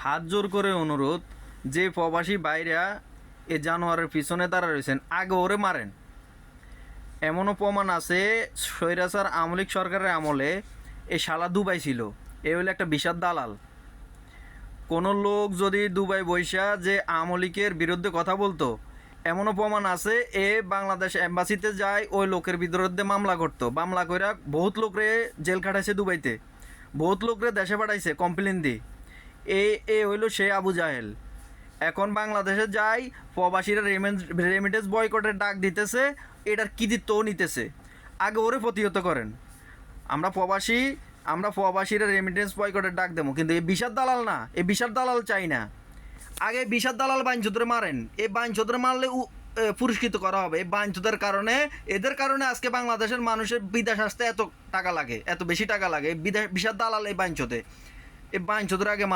হাত জোর করে অনুরোধ, যে প্রবাসী বাইরা এ জানোয়ারের পিছনে দাঁড়া রয়েছেন, আগে ওরে মারেন। এমনও প্রমাণ আছে স্বৈরাচার আমলিক সরকারের আমলে এ শালা দুবাই ছিল, এ হলো একটা বিশাল দালাল। কোনো লোক যদি দুবাই বৈশা যে আমলিকের বিরুদ্ধে কথা বলতো, এমনও প্রমাণ আছে এ বাংলাদেশ এম্বাসিতে যায় ওই লোকের বিরুদ্ধে মামলা করতো। মামলা কইরা বহুত লোকরে জেল খাটাইছে দুবাইতে, বহুত লোকরে দেশে পাঠাইছে কমপ্লেন দিয়ে। এ এ হইল সে আবু জাহেল। এখন বাংলাদেশে যাই প্রবাসীরা রেমিটেন্স বয়কটের ডাক দিতেছে, এটার কৃতিত্বও নিতেছে। আগে ওরে প্রতিহত করেন। আমরা প্রবাসীরা রেমিটেন্স বয়কটের ডাক দেবো, কিন্তু এই বিশাল দালাল না, এই বিশাল দালাল চাই না। আগে বিশাল দালাল বাইনচোদরে মারেন, এই বাইনচোদরে মারলে পুরস্কৃত করা হবে। এই বাইনচোদের কারণে, এদের কারণে আজকে বাংলাদেশের মানুষের বিদেশ আসতে এত টাকা লাগে, এত বেশি টাকা লাগে। বিদেশ বিশাল দালাল এই বাইনচোদে, এই বাইনচোদের আগে